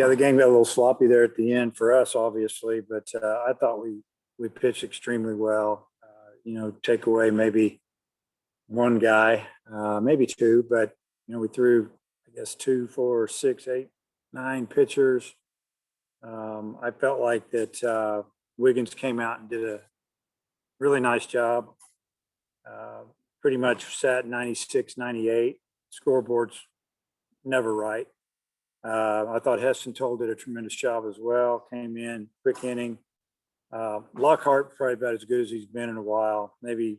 Yeah, the game got a little sloppy there at the end for us, obviously, but I thought we pitched extremely well. Take away maybe one guy, maybe two, but we threw, I guess, 2, 4, 6, 8, 9 pitchers. I felt like that Wiggins came out and did a really nice job. Pretty much sat 96, 98. Scoreboard's never right. I thought Heston Toll did a tremendous job as well. Came in, quick inning. Lockhart probably about as good as he's been in a while. Maybe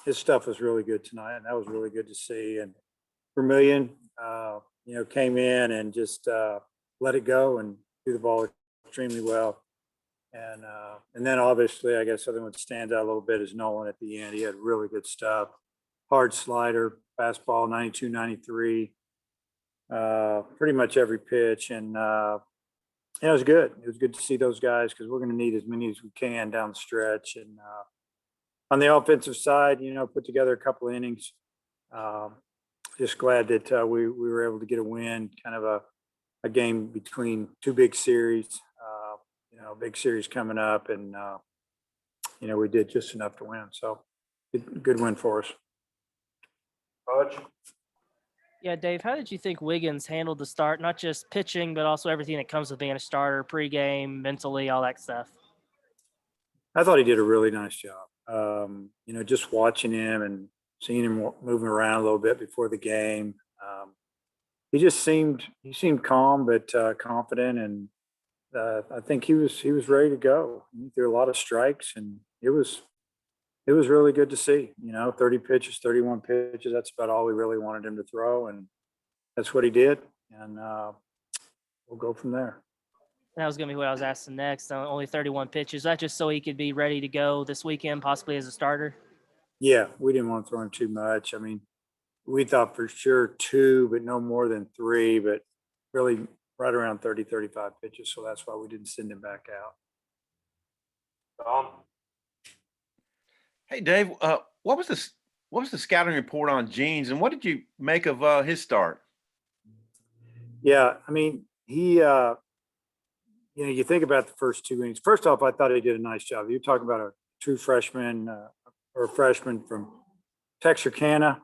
his stuff was really good tonight, and that was really good to see. And Vermillion, came in and just let it go and threw the ball extremely well. And then obviously, I guess the other one stands out a little bit is Nolan at the end. He had really good stuff. Hard slider, fastball, 92, 93. Pretty much every pitch. And it was good. It was good to see those guys because we're going to need as many as we can down the stretch. And on the offensive side, put together a couple of innings. Just glad that we were able to get a win, kind of a game between two big series. Big series coming up, and we did just enough to win. So good win for us. Hodge? Yeah, Dave, how did you think Wiggins handled the start, not just pitching, but also everything that comes with being a starter, pregame, mentally, all that stuff? I thought he did a really nice job. Just watching him and seeing him moving around a little bit before the game. He seemed calm but confident, and I think he was ready to go. He threw a lot of strikes, and it was really good to see. 30 pitches, 31 pitches. That's about all we really wanted him to throw, and that's what he did. And we'll go from there. That was going to be what I was asking next. Only 31 pitches. That just so he could be ready to go this weekend, possibly as a starter? Yeah, we didn't want to throw him too much. I mean, we thought for sure 2, but no more than 3. But really, right around 30, 35 pitches. So that's why we didn't send him back out. Hey, Dave, what was the scouting report on Jeans, and what did you make of his start? Yeah, I mean, he, you think about the first 2 innings. First off, I thought he did a nice job. You're talking about a true freshman or a freshman from Texarkana.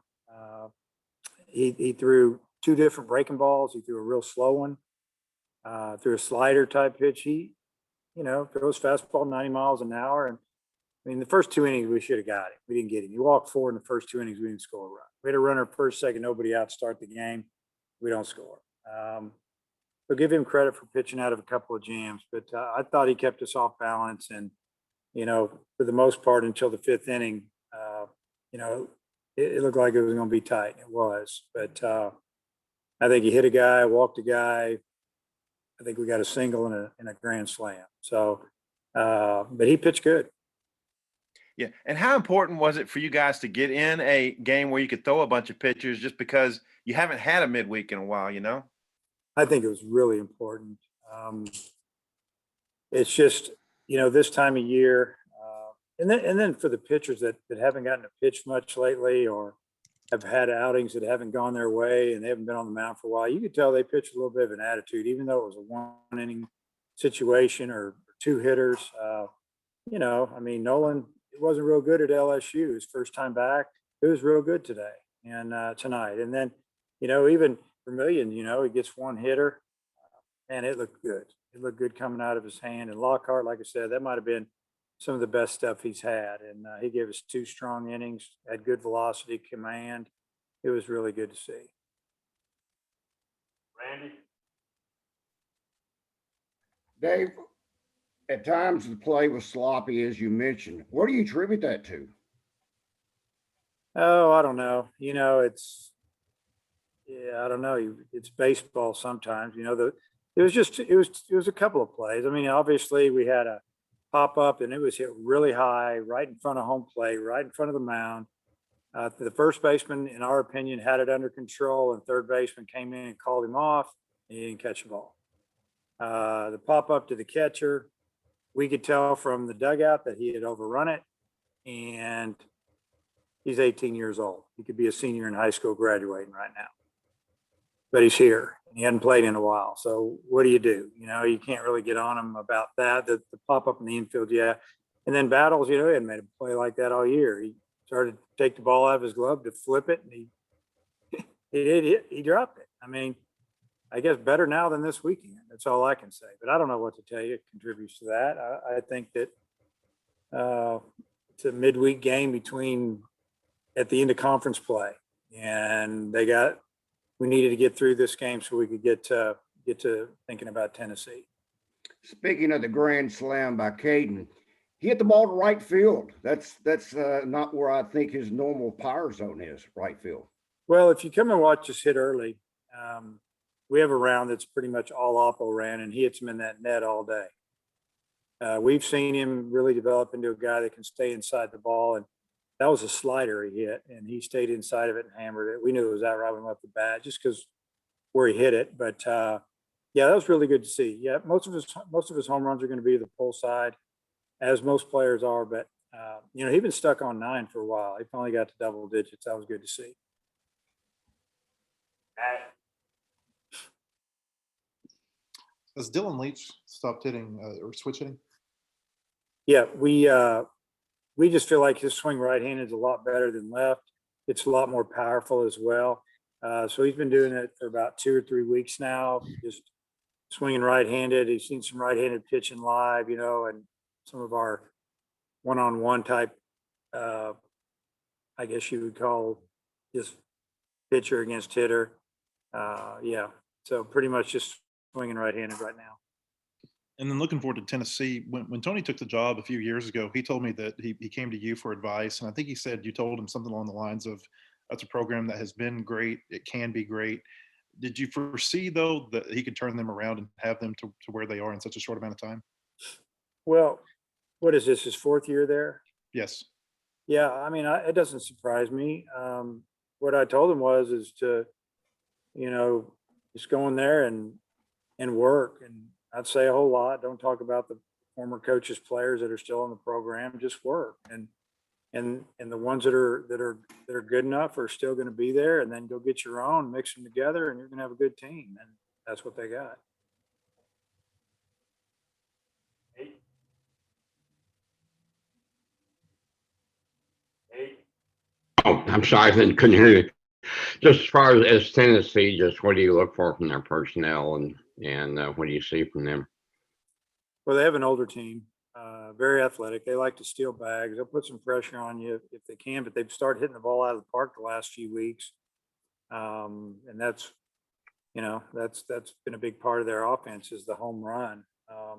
He threw 2 different breaking balls. He threw a real slow one. Through a slider type pitch. He, throws fastball 90 miles an hour. And I mean, the first 2 innings, we should have got him. We didn't get him. He walked 4 in the first 2 innings. We didn't score a run. We had a runner first, second, nobody out to start the game. We don't score. So give him credit for pitching out of a couple of jams. But I thought he kept us off balance. And, for the most part, until the 5th inning, it looked like it was going to be tight. It was. But I think he hit a guy, walked a guy. I think we got a single and a grand slam. So, but he pitched good. Yeah. And how important was it for you guys to get in a game where you could throw a bunch of pitchers just because you haven't had a midweek in a while, I think it was really important. It's just, this time of year, and then for the pitchers that haven't gotten to pitch much lately or have had outings that haven't gone their way and they haven't been on the mound for a while, you could tell they pitched a little bit of an attitude, even though it was a 1-inning situation or 2 hitters. I mean, Nolan, it wasn't real good at LSU. His first time back, it was real good today and tonight. And then, even Vermillion, he gets 1 hitter, and it looked good. It looked good coming out of his hand. And Lockhart, like I said, that might have been some of the best stuff he's had. And he gave us 2 strong innings, had good velocity, command. It was really good to see. Randy? Dave, at times the play was sloppy, as you mentioned. What do you attribute that to? Oh, I don't know. I don't know. It's baseball sometimes. It was a couple of plays. I mean, obviously we had a pop up and it was hit really high, right in front of home plate, right in front of the mound. The first baseman, in our opinion, had it under control, and third baseman came in and called him off, and he didn't catch the ball. The pop up to the catcher, we could tell from the dugout that he had overrun it, and he's 18 years old. He could be a senior in high school graduating right now, but he's here. He hadn't played in a while. So what do? You can't really get on him about that. The pop up in the infield, yeah. And then Battles, he hadn't made a play like that all year. He started to take the ball out of his glove to flip it, and he dropped it. I mean, I guess better now than this weekend. That's all I can say. But I don't know what to tell you. It contributes to that. I think that it's a midweek game at the end of conference play, and we needed to get through this game so we could get to thinking about Tennessee. Speaking of the grand slam by Caden, he hit the ball to right field. That's not where I think his normal power zone is, right field. Well, if you come and watch us hit early, we have a round that's pretty much all Oppo ran, and he hits them in that net all day. We've seen him really develop into a guy that can stay inside the ball, and that was a slider he hit, and he stayed inside of it and hammered it. We knew it was that right when we left the bat, just because where he hit it. But yeah, that was really good to see. Yeah, most of his home runs are going to be the pull side, as most players are. But he'd been stuck on 9 for a while. He finally got to double digits. That was good to see. Has Dylan Leach stopped hitting or switch hitting? Yeah, we just feel like his swing right-handed is a lot better than left. It's a lot more powerful as well. So he's been doing it for about 2 or 3 weeks now, just swinging right-handed. He's seen some right-handed pitching live, and some of our one-on-one type, I guess you would call just pitcher against hitter. Yeah, so pretty much just swinging right-handed right now. And then looking forward to Tennessee, when Tony took the job a few years ago, he told me that he came to you for advice. And I think he said you told him something along the lines of, that's a program that has been great. It can be great. Did you foresee, though, that he could turn them around and have them to where they are in such a short amount of time? Well, what is this, his 4th year there? Yes. Yeah, I mean, it doesn't surprise me. What I told him is to, just go in there and work. And I'd say a whole lot. Don't talk about the former coaches, players that are still in the program. Just work, and the ones that are good enough are still going to be there. And then go get your own, mix them together, and you're going to have a good team. And that's what they got. Oh, I'm sorry, I couldn't hear you. Just as far as Tennessee, just what do you look for from their personnel, and what do you see from them? Well, they have an older team, very athletic. They like to steal bags. They'll put some pressure on you if they can, but they've started hitting the ball out of the park the last few weeks. And that's been a big part of their offense is the home run.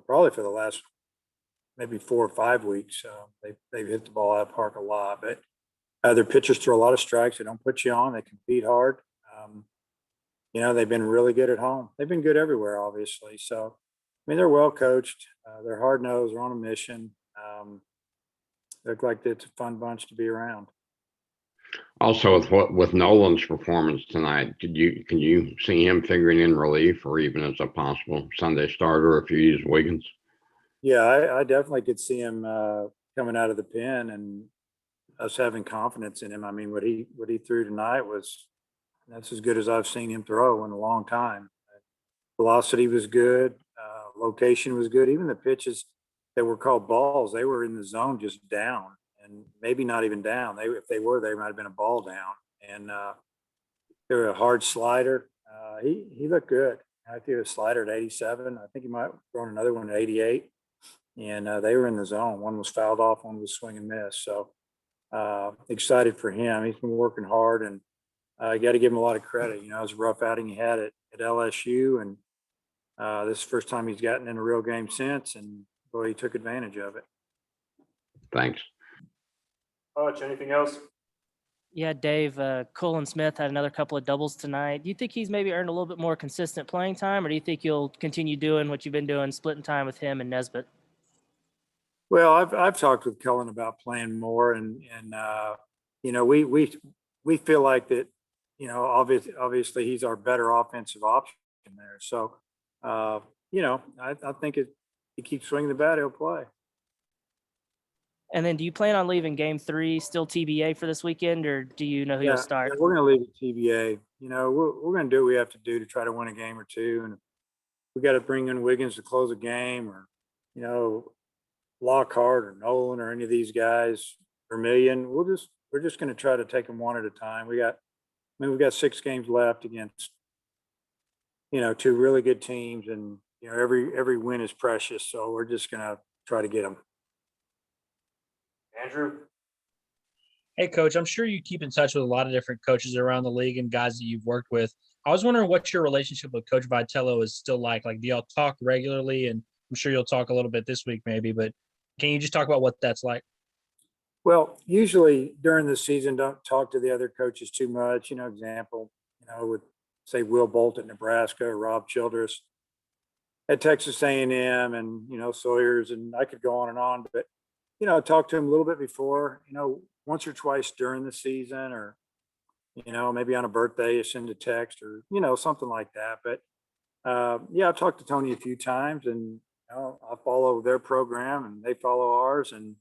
Probably for the last maybe 4 or 5 weeks, they've hit the ball out of the park a lot. But their pitchers throw a lot of strikes. They don't put you on. They compete hard. They've been really good at home. They've been good everywhere, obviously. So, I mean, they're well coached. They're hard nosed. They're on a mission. They look like it's a fun bunch to be around. Also, with Nolan's performance tonight, can you see him figuring in relief or even as a possible Sunday starter if you use Wiggins? Yeah, I definitely could see him coming out of the pen and us having confidence in him. I mean, what he threw tonight that's as good as I've seen him throw in a long time. Velocity was good. Location was good. Even the pitches that were called balls, they were in the zone, just down, and maybe not even down. If they were, they might have been a ball down. And they were a hard slider. He looked good. I threw a slider at 87. I think he might have thrown another one at 88. And they were in the zone. One was fouled off, one was swing and miss. So excited for him. He's been working hard, and you got to give him a lot of credit. It was a rough outing he had at LSU, and this is the first time he's gotten in a real game since, and boy, he took advantage of it. Thanks. Hutch, anything else? Yeah, Dave, Cullen Smith had another couple of doubles tonight. Do you think he's maybe earned a little bit more consistent playing time, or do you think you'll continue doing what you've been doing, splitting time with him and Nesbitt? Well, I've talked with Cullen about playing more, and we feel like that. Obviously he's our better offensive option there. So I think he keeps swinging the bat, he'll play. And then do you plan on leaving game 3 still TBA for this weekend, or do you know who you'll start? We're going to leave it TBA. You know, we're going to do what we have to do to try to win a game or two. And if we got to bring in Wiggins to close a game, or, you know, Lockhart or Nolan or any of these guys, Vermillion, we're just going to try to take them one at a time. We've got 6 games left against, you know, 2 really good teams, and, you know, every win is precious. So we're just going to try to get them. Andrew? Hey, Coach, I'm sure you keep in touch with a lot of different coaches around the league and guys that you've worked with. I was wondering what your relationship with Coach Vitello is still like. Like, do y'all talk regularly? And I'm sure you'll talk a little bit this week maybe, but can you just talk about what that's like? Well, usually during the season, don't talk to the other coaches too much. You know, example, you know, with say Will Bolt at Nebraska, or Rob Childress at Texas A&M, and, you know, Sawyer's, and I could go on. But, you know, I talked to him a little bit before, you know, once or twice during the season, or, you know, maybe on a birthday, I send a text, or, you know, something like that. But yeah, I've talked to Tony a few times, and, you know, I follow their program and they follow ours. And,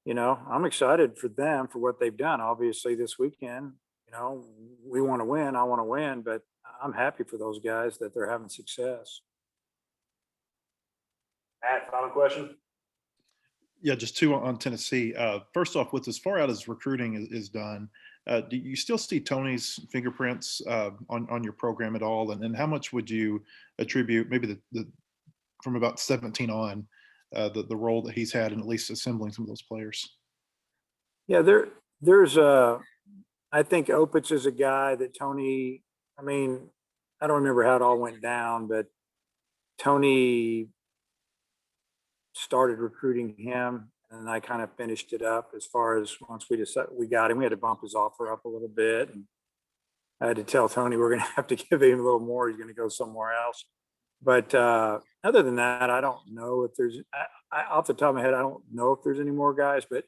you know, I'm excited for them for what they've done. Obviously this weekend, you know, we want to win, I want to win, but I'm happy for those guys that they're having success. Matt, final question? Yeah, just 2 on Tennessee. First off, with as far out as recruiting is done, do you still see Tony's fingerprints on your program at all? And how much would you attribute maybe the from about 17 on the role that he's had in at least assembling some of those players? Yeah, there's I think Opitz is a guy that Tony, I mean, I don't remember how it all went down, but Tony started recruiting him, and I kind of finished it up as far as once we decided we got him. We had to bump his offer up a little bit, and I had to tell Tony we're going to have to give him a little more. He's going to go somewhere else. But other than that, I don't know if there's off the top of my head, I don't know if there's any more guys. But,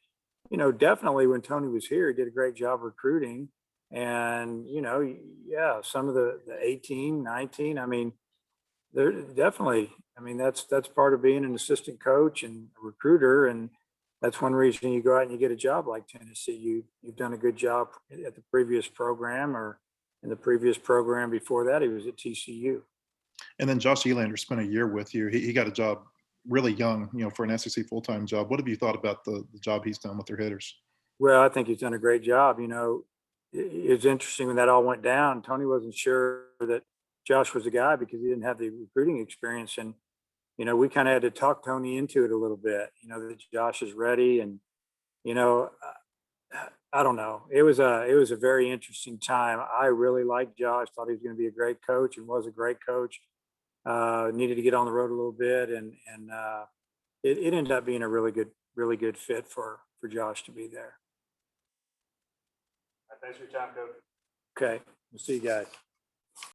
you know, definitely when Tony was here, he did a great job recruiting. And, you know, yeah, some of the 18, 19, I mean, they're definitely, I mean, that's part of being an assistant coach and a recruiter. And that's one reason you go out and you get a job like Tennessee. You've done a good job at the previous program, or in the previous program before that, he was at TCU. And then Josh Elander spent a year with you. He got a job really young, you know, for an SEC full-time job. What have you thought about the job he's done with their hitters? Well, I think he's done a great job. You know, it's interesting when that all went down, Tony wasn't sure that Josh was the guy because he didn't have the recruiting experience. And, you know, we kind of had to talk Tony into it a little bit, you know, that Josh is ready. And, you know, I don't know. It was a very interesting time. I really liked Josh, thought he was going to be a great coach, and was a great coach. Needed to get on the road a little bit, and it ended up being a really good fit for Josh to be there. Thanks for your time, Coach. Okay, we'll see you guys.